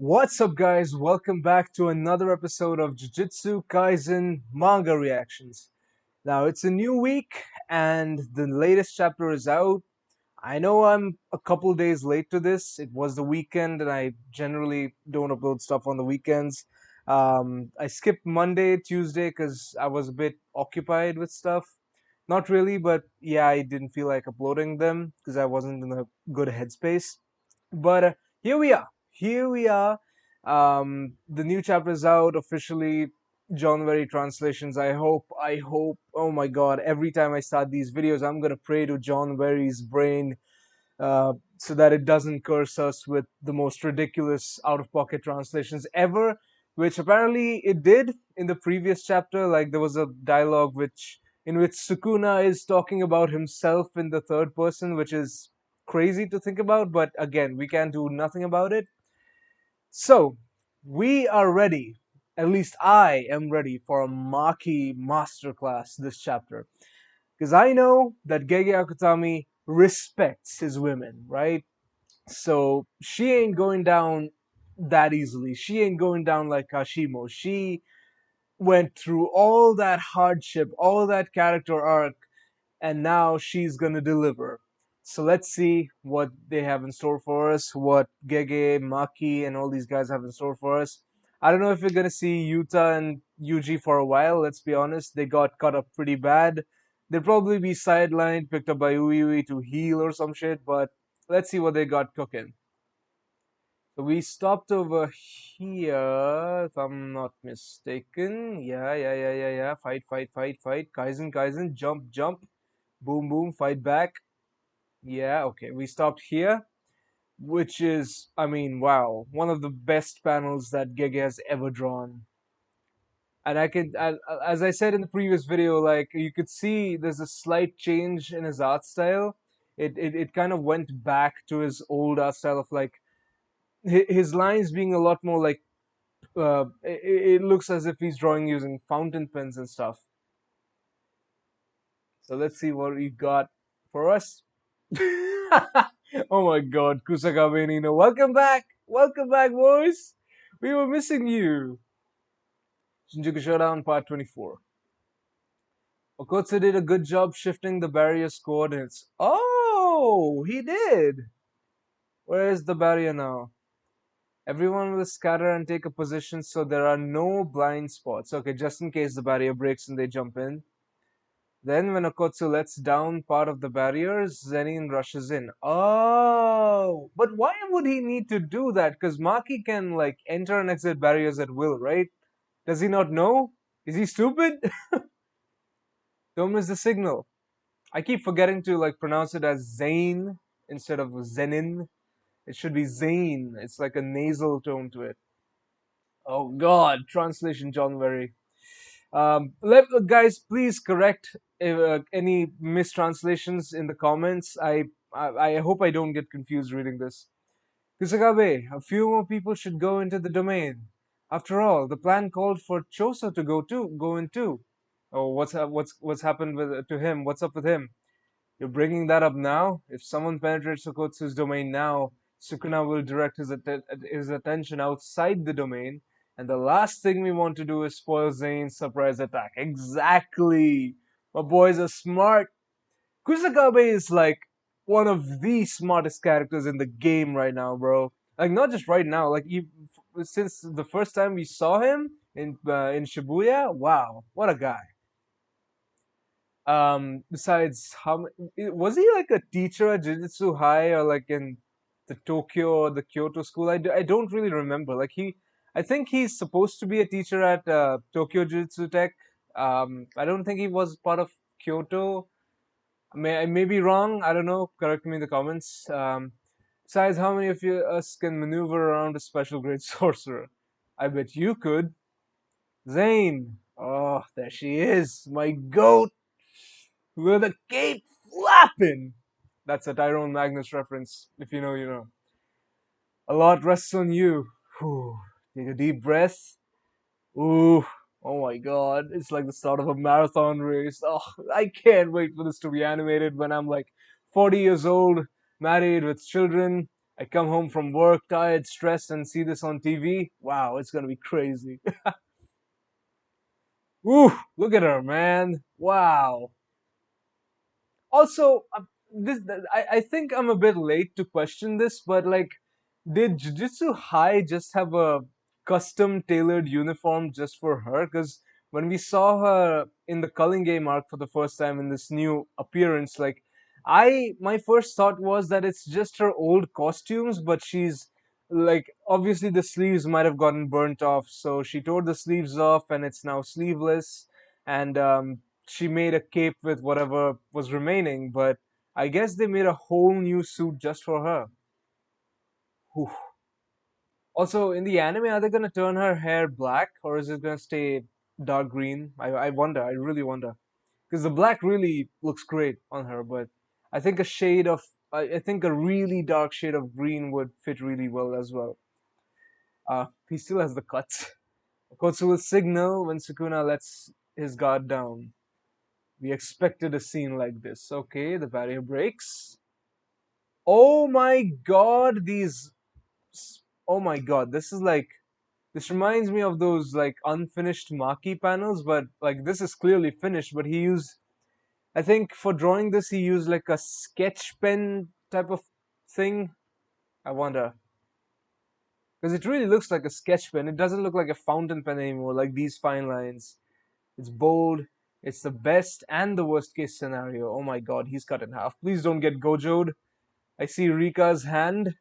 What's up, guys? Welcome back to another episode of Jujutsu Kaisen manga reactions. Now, it's a new week and the latest chapter is out. I know I'm a couple days late to this. It was the weekend and I generally don't upload stuff on the weekends. I skipped Monday, Tuesday because I was a bit occupied with stuff. Not really, but yeah, I didn't feel like uploading them because I wasn't in a good headspace. But here we are. Here we are. The new chapter is out officially. January translations. I hope. Oh my God! Every time I start these videos, I'm gonna pray to John Wary's brain, so that it doesn't curse us with the most ridiculous out-of-pocket translations ever. Which apparently it did in the previous chapter. Like there was a dialogue in which Sukuna is talking about himself in the third person, which is crazy to think about, but again, we can't do nothing about it. So, we are ready. At least I am ready for a Maki masterclass this chapter. Because I know that Gege Akutami respects his women, right? So, she ain't going down that easily. She ain't going down like Kashimo. She went through all that hardship, all that character arc, and now she's gonna deliver. So let's see what they have in store for us, what Gege, Maki, and all these guys have in store for us. I don't know if we're gonna see Yuta and Yuji for a while, let's be honest. They got cut up pretty bad. They'll probably be sidelined, picked up by Uyui to heal or some shit, but let's see what they got cooking. So we stopped over here, if I'm not mistaken. Yeah. Fight. Kaizen, jump. Boom, fight back. Yeah, okay. We stopped here, which is, I mean, wow, one of the best panels that Gege has ever drawn. And as I said in the previous video, like you could see there's a slight change in his art style. It kind of went back to his old art style of like his lines being a lot more like it looks as if he's drawing using fountain pens and stuff. So let's see what he got for us. Oh my God, Kusakabe Nino, welcome back, boys. We were missing you. Shinjuku Showdown Part 24. Okotsu did a good job shifting the barrier's coordinates. Oh, he did. Where is the barrier now? Everyone will scatter and take a position so there are no blind spots. Okay, just in case the barrier breaks and they jump in. Then, when Okotsu lets down part of the barrier, Zenin rushes in. Oh, but why would he need to do that? Because Maki can, like, enter and exit barriers at will, right? Does he not know? Is he stupid? Don't miss the signal. I keep forgetting to, like, pronounce it as Zane instead of Zenin. It should be Zane. It's like a nasal tone to it. Oh, God. Translation, John Very. Guys, please correct any mistranslations in the comments. I hope I don't get confused reading this. Kusakabe, a few more people should go into the domain. After all, the plan called for Choso to go in too. Oh, what's happened to him? What's up with him? You're bringing that up now? If someone penetrates Sokotsu's domain now, Sukuna will direct his attention outside the domain, and the last thing we want to do is spoil Zane's surprise attack. Exactly! My boys are smart. Kusakabe is like one of the smartest characters in the game right now, bro. Like not just right now, like since the first time we saw him in Shibuya. Wow, what a guy! Besides, was he like a teacher at Jujutsu High or like in the Tokyo or the Kyoto school? I don't really remember. Like I think he's supposed to be a teacher at Tokyo Jujutsu Tech. I don't think he was part of Kyoto. I may be wrong. I don't know. Correct me in the comments. Besides, how many of us can maneuver around a special grade sorcerer? I bet you could. Zane. Oh, there she is, my goat with a cape flapping. That's a Tyrone Magnus reference. If you know, you know. A lot rests on you. Whew. Take a deep breath. Ooh. Oh my God. It's like the start of a marathon race. Oh, I can't wait for this to be animated when I'm like 40 years old, married with children, I come home from work, tired, stressed, and see this on TV. Wow, it's gonna be crazy. Woo! Look at her, man. Wow. Also, this I think I'm a bit late to question this, but like, did Jujutsu High just have a custom tailored uniform just for her? Because when we saw her in the Culling Game arc for the first time in this new appearance, like, my first thought was that it's just her old costumes, but she's like, obviously the sleeves might have gotten burnt off, so she tore the sleeves off and it's now sleeveless. And she made a cape with whatever was remaining, but I guess they made a whole new suit just for her. Whew. Also, in the anime, are they gonna turn her hair black or is it gonna stay dark green? I wonder. I really wonder. Because the black really looks great on her, but I think a shade of, I think a really dark shade of green would fit really well as well. He still has the cuts. Kotsu will signal when Sukuna lets his guard down. We expected a scene like this. Okay, the barrier breaks. Oh my god, Oh my god, this is like. This reminds me of those like unfinished Maki panels, but like this is clearly finished. But he used. I think for drawing this, he used like a sketch pen type of thing. I wonder. Because it really looks like a sketch pen. It doesn't look like a fountain pen anymore, like these fine lines. It's bold. It's the best and the worst case scenario. Oh my god, he's cut in half. Please don't get Gojo'd. I see Rika's hand.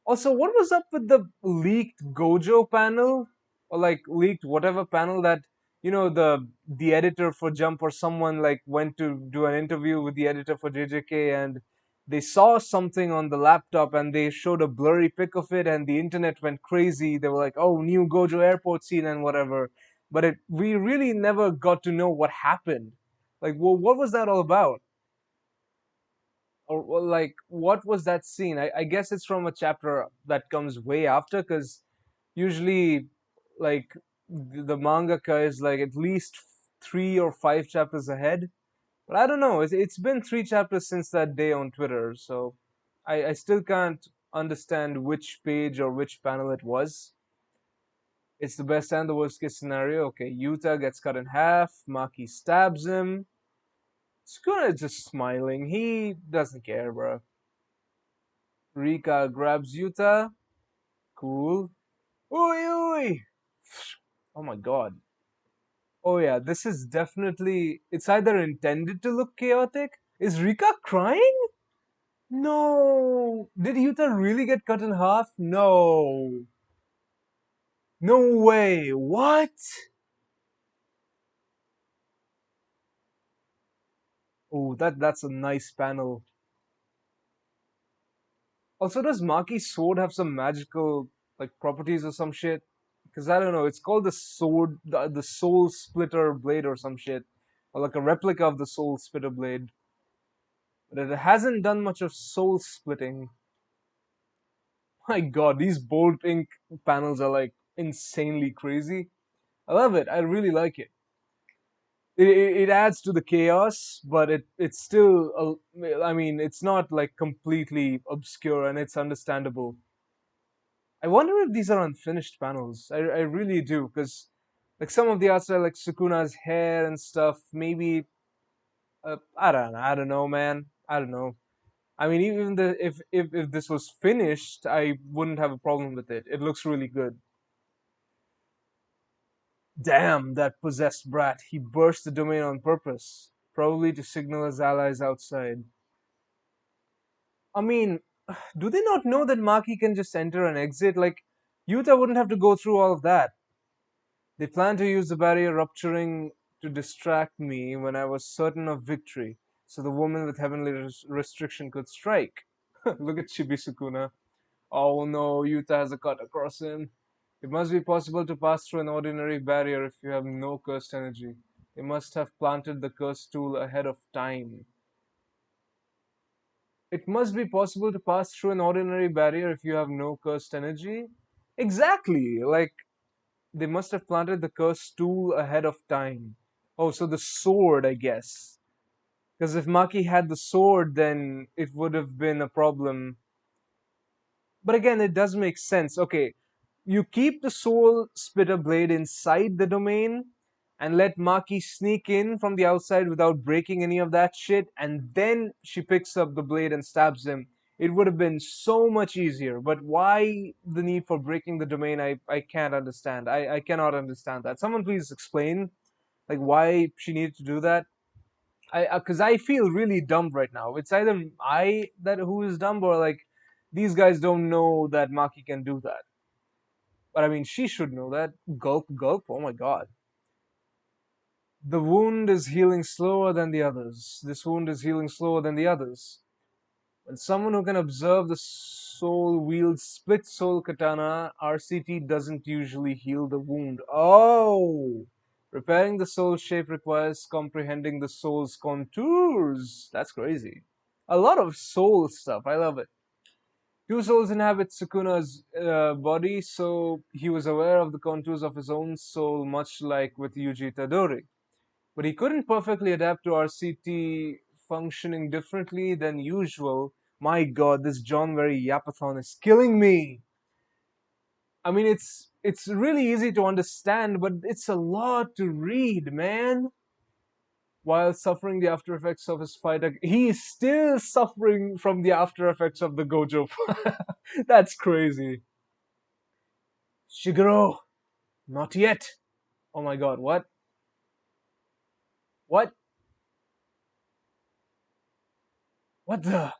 Also, what was up with the leaked Gojo panel? Or like leaked whatever panel that the editor for Jump or someone like went to do an interview with the editor for JJK and they saw something on the laptop and they showed a blurry pic of it and the internet went crazy. They were like, "Oh, new Gojo airport scene and whatever." But we really never got to know what happened. Like, well, what was that all about? Or like what was that scene? I guess it's from a chapter that comes way after because usually like the mangaka is like at least 3 or 5 chapters ahead, but I don't know, it's been 3 chapters since that day on Twitter, so I still can't understand which page or which panel it was. It's the best and the worst case scenario. Okay, Yuta gets cut in half, Maki stabs him. Sukuna is just smiling, he doesn't care, bro. Rika grabs Yuta. Cool. Oi, oi! Oh my god. Oh yeah, this is definitely. It's either intended to look chaotic. Is Rika crying? No. Did Yuta really get cut in half? No. No way. What? Oh, that's a nice panel. Also, does Maki's sword have some magical like properties or some shit? Because I don't know. It's called the sword, the Soul Splitter blade or some shit, or like a replica of the Soul Splitter blade. But it hasn't done much of soul splitting. My God, these bold pink panels are like insanely crazy. I love it. I really like it. It adds to the chaos, but it's still. I mean, it's not like completely obscure, and it's understandable. I wonder if these are unfinished panels. I really do, because like some of the arts are like Sukuna's hair and stuff. Maybe I don't know, man. I don't know. I mean, even if this was finished, I wouldn't have a problem with it. It looks really good. Damn, that possessed brat. He burst the domain on purpose, probably to signal his allies outside. I mean, do they not know that Maki can just enter and exit? Like, Yuta wouldn't have to go through all of that. They plan to use the barrier rupturing to distract me when I was certain of victory, so the woman with heavenly restriction could strike. Look at Shibisukuna. Oh no, Yuta has a cut across him. It must be possible to pass through an ordinary barrier if you have no cursed energy. They must have planted the cursed tool ahead of time. It must be possible to pass through an ordinary barrier if you have no cursed energy? Exactly! Like, they must have planted the cursed tool ahead of time. Oh, so the sword, I guess. Because if Maki had the sword, then it would have been a problem. But again, it does make sense. Okay, you keep the soul splitter blade inside the domain and let Maki sneak in from the outside without breaking any of that shit, and then she picks up the blade and stabs him. It would have been so much easier. But why the need for breaking the domain? I can't understand. I cannot understand that. Someone please explain like why she needed to do that. I because I feel really dumb right now. It's either I that who is dumb or like these guys don't know that Maki can do that. But I mean, she should know that. Gulp, gulp. Oh my god. The wound is healing slower than the others. This wound is healing slower than the others. When someone who can observe the soul wields split soul katana, RCT doesn't usually heal the wound. Oh! Repairing the soul shape requires comprehending the soul's contours. That's crazy. A lot of soul stuff. I love it. Two souls inhabit Sukuna's body, so he was aware of the contours of his own soul, much like with Yuji Itadori. But he couldn't perfectly adapt to RCT functioning differently than usual. My god, this John Very Yapathon is killing me! I mean, it's really easy to understand, but it's a lot to read, man. While suffering the after effects of his fight, he is still suffering from the after effects of the Gojo. That's crazy. Shigeru, not yet. Oh my god, what? What? What the?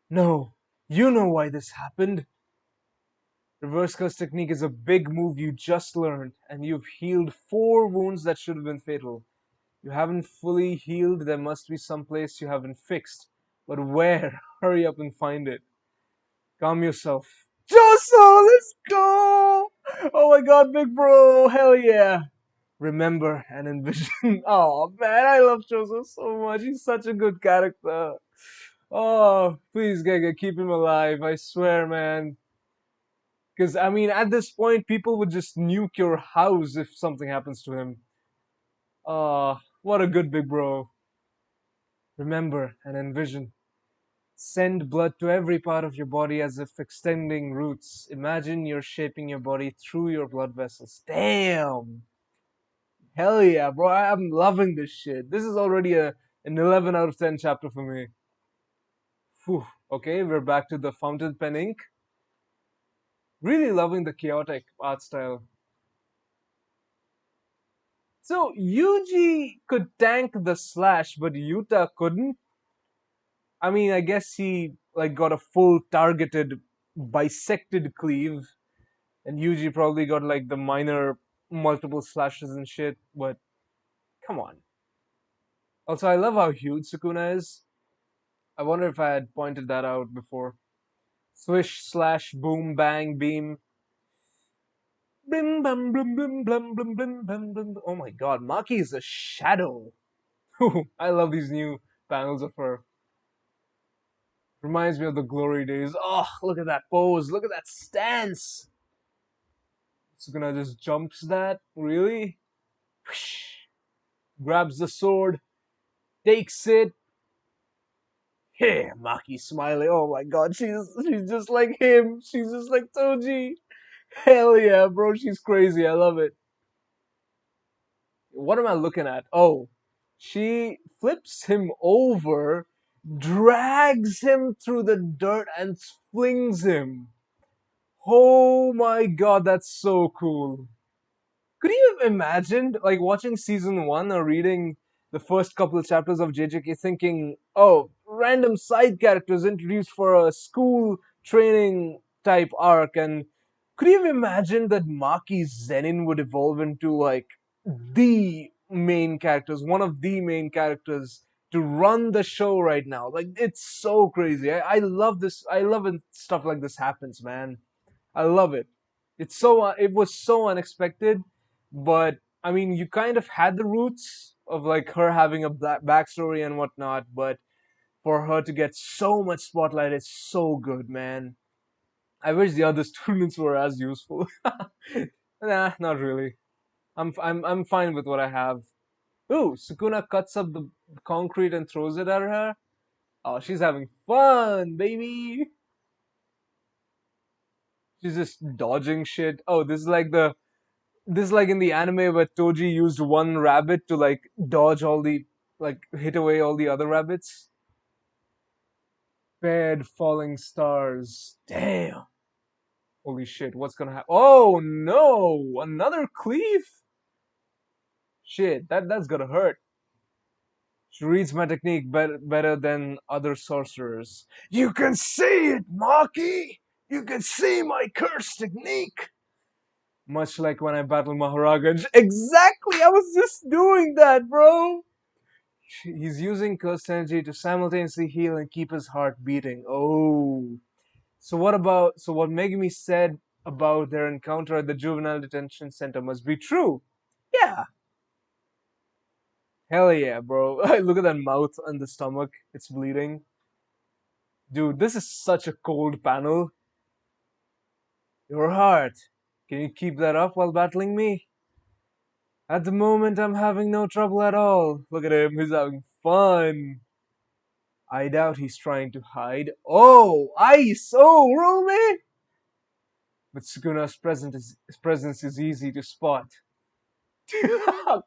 No, you know why this happened. Reverse curse technique is a big move you just learned, and you've healed 4 wounds that should have been fatal. You haven't fully healed, there must be some place you haven't fixed. But where? Hurry up and find it. Calm yourself. Joso, let's go! Oh my god, big bro, hell yeah! Remember and envision. Oh man, I love Joso so much. He's such a good character. Oh, please, Gege, keep him alive. I swear, man. Because, I mean, at this point, people would just nuke your house if something happens to him. Oh, what a good big bro. Remember and envision. Send blood to every part of your body as if extending roots. Imagine you're shaping your body through your blood vessels. Damn! Hell yeah, bro. I'm loving this shit. This is already an 11 out of 10 chapter for me. Whew. Okay, we're back to the fountain pen ink. Really loving the chaotic art style. So Yuji could tank the slash, but Yuta couldn't. I mean, I guess he like got a full targeted bisected cleave, and Yuji probably got like the minor multiple slashes and shit. But come on. Also, I love how huge Sukuna is. I wonder if I had pointed that out before. Swish, slash, boom, bang, beam. Blim, bum, blim, blim, blum, blim, blim, blim, blim. Oh my god, Maki is a shadow. I love these new panels of her. Reminds me of the glory days. Oh, look at that pose. Look at that stance. Sukuna just jumps that. Really? Whoosh. Grabs the sword. Takes it. Hey, Maki smiling. Oh my god, she's just like him. She's just like Toji. Hell yeah, bro. She's crazy. I love it. What am I looking at? Oh, she flips him over, drags him through the dirt, and flings him. Oh my god, that's so cool. Could you have imagined, like, watching season 1 or reading the first couple of chapters of JJK thinking, oh, random side characters introduced for a school training type arc, and could you have imagined that Maki Zenin would evolve into, like, the main characters, one of the main characters to run the show right now? Like, it's so crazy. I love this. I love when stuff like this happens, man. I love it. It's so it was so unexpected, but I mean, you kind of had the roots of like her having a black backstory and whatnot, but for her to get so much spotlight is so good, man. I wish the other students were as useful. Nah, not really. I'm fine with what I have. Ooh, Sukuna cuts up the concrete and throws it at her. Oh, she's having fun, baby. She's just dodging shit. Oh, this is like in the anime where Toji used one rabbit to like dodge all the like hit away all the other rabbits. Bad falling stars. Damn. Holy shit, what's gonna happen? Oh no! Another cleave? Shit, that's gonna hurt. She reads my technique better than other sorcerers. You can see it, Maki! You can see my curse technique! Much like when I battle Maharaga. Exactly! I was just doing that, bro! He's using cursed energy to simultaneously heal and keep his heart beating. Oh. So what Megumi said about their encounter at the juvenile detention center must be true. Yeah. Hell yeah, bro. Look at that mouth and the stomach. It's bleeding. Dude, this is such a cold panel. Your heart. Can you keep that up while battling me? At the moment, I'm having no trouble at all. Look at him, he's having fun. I doubt he's trying to hide. Oh, ice! Oh, Rumi! But Sukuna's presence is easy to spot.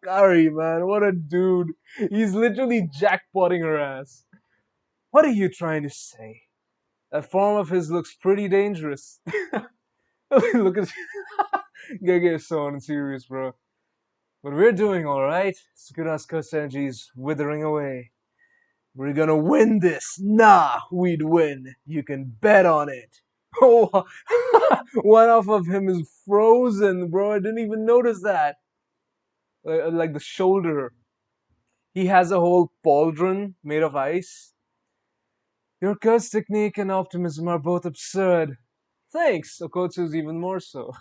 Kari, man, what a dude. He's literally jackpotting her ass. What are you trying to say? That form of his looks pretty dangerous. Look at Gege is so unserious, bro. But we're doing alright. Sukuna's curse energy is withering away. We're gonna win this. Nah, we'd win. You can bet on it. Oh, one off of him is frozen, bro. I didn't even notice that. Like the shoulder. He has a whole pauldron made of ice. Your curse technique and optimism are both absurd. Thanks, Okotsu's even more so.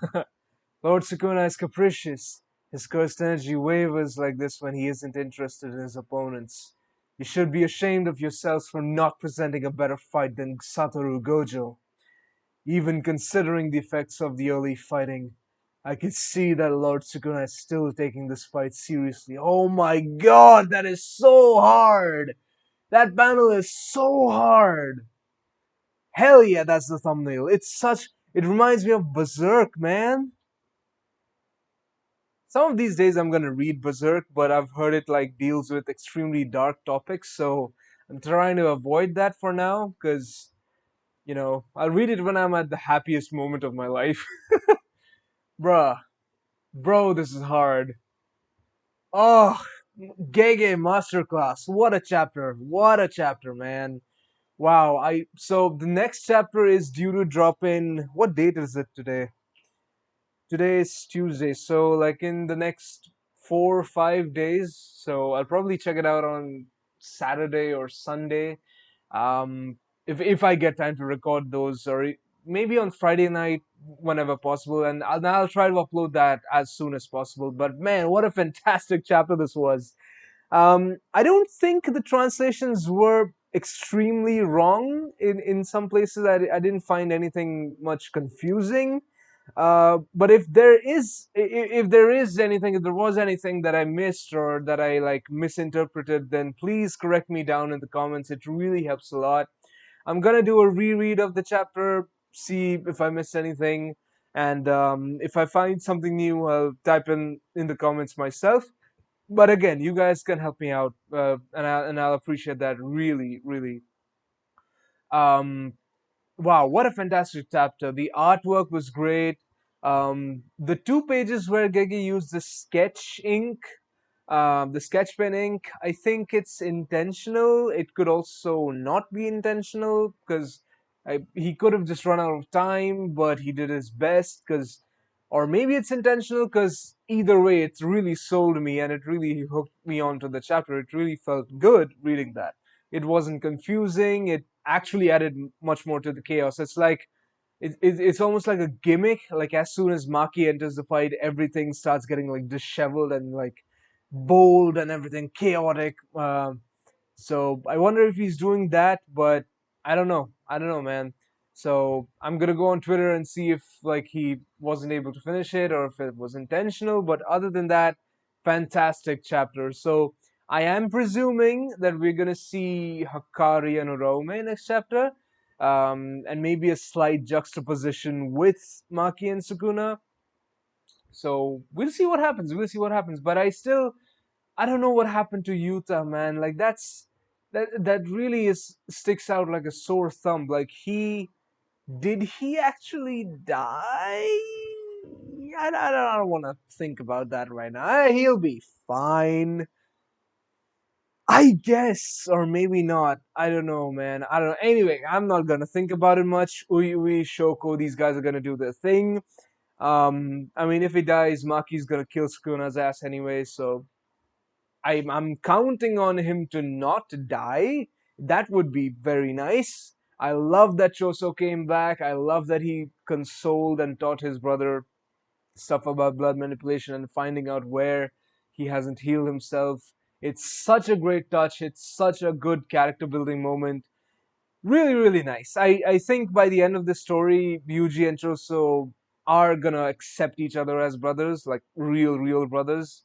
Lord Sukuna is capricious. His cursed energy wavers like this when he isn't interested in his opponents. You should be ashamed of yourselves for not presenting a better fight than Satoru Gojo. Even considering the effects of the early fighting, I could see that Lord Sukuna is still taking this fight seriously. Oh my god, that is so hard! That panel is so hard! Hell yeah, that's the thumbnail. It reminds me of Berserk, man. Some of these days I'm gonna read Berserk, but I've heard it like deals with extremely dark topics, so I'm trying to avoid that for now, because, I'll read it when I'm at the happiest moment of my life. Bruh. Bro, this is hard. Oh, Gege Masterclass. What a chapter. What a chapter, man. Wow, so the next chapter is due to drop in, what date is it today? Today is Tuesday, so like in the next 4 or 5 days. So I'll probably check it out on Saturday or Sunday. If I get time to record those, or maybe on Friday night whenever possible, and I'll try to upload that as soon as possible. But man, what a fantastic chapter this was. I don't think the translations were extremely wrong in some places. I didn't find anything much confusing. But if there is anything, if there was anything that I missed or that I like misinterpreted, then please correct me down in the comments. It really helps a lot. I'm gonna do a reread of the chapter, see if I missed anything, and if I find something new, I'll type in the comments myself. But again, you guys can help me out, and I'll appreciate that really, really. Um, wow, what a fantastic chapter! The artwork was great. The 2 pages where Gege used the sketch ink, the sketch pen ink, I think it's intentional. It could also not be intentional because he could have just run out of time, but he did his best because, or maybe it's intentional because either way, it's really sold me and it really hooked me onto the chapter. It really felt good reading that. It wasn't confusing. It actually added much more to the chaos. It's almost like a gimmick. Like as soon as Maki enters the fight, everything starts getting like disheveled and like bold and everything chaotic. So I wonder if he's doing that, but I don't know. I don't know, man. So I'm gonna go on Twitter and see if like he wasn't able to finish it or if it was intentional. But other than that, fantastic chapter. So I am presuming that we're gonna see Hakari and Uraume next chapter. and maybe a slight juxtaposition with Maki and Sukuna. So we'll see what happens. We'll see what happens. But I don't know what happened to Yuta, man. Like that really is sticks out like a sore thumb. Like did he actually die? I don't want to think about that right now. He'll be fine. I guess, or maybe not. I don't know, man. I don't know. Anyway, I'm not gonna think about it much. Ui, Shoko, these guys are gonna do their thing. I mean, if he dies, Maki's gonna kill Sukuna's ass anyway, so I'm counting on him to not die. That would be very nice. I love that Choso came back. I love that he consoled and taught his brother stuff about blood manipulation and finding out where he hasn't healed himself. It's such a great touch. It's such a good character building moment. Really, really nice. I think by the end of the story, Yuji and Choso are gonna accept each other as brothers, like real brothers.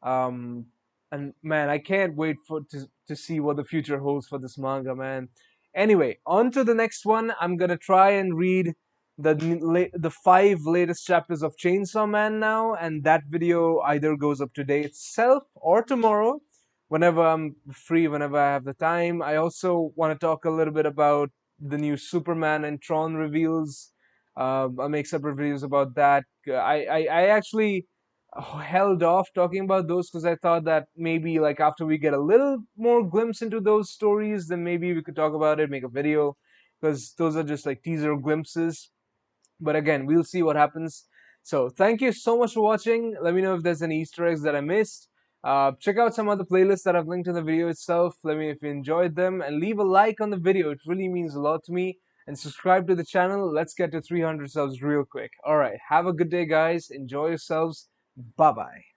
Um, and man, I can't wait to see what the future holds for this manga, man. Anyway, on to the next one. I'm gonna try and read the 5 latest chapters of Chainsaw Man now, and that video either goes up today itself or tomorrow, whenever I'm free, whenever I have the time. I also want to talk a little bit about the new Superman and Tron reveals. I'll make separate videos about that. I actually held off talking about those because I thought that maybe like after we get a little more glimpse into those stories, then maybe we could talk about it, make a video, because those are just like teaser glimpses. But again, we'll see what happens. So thank you so much for watching. Let me know if there's any Easter eggs that I missed. Check out some other playlists that I've linked in the video itself. Let me know if you enjoyed them, and leave a like on the video. It really means a lot to me. And subscribe to the channel. Let's get to 300 subs real quick. Alright, have a good day, guys. Enjoy yourselves. Bye bye.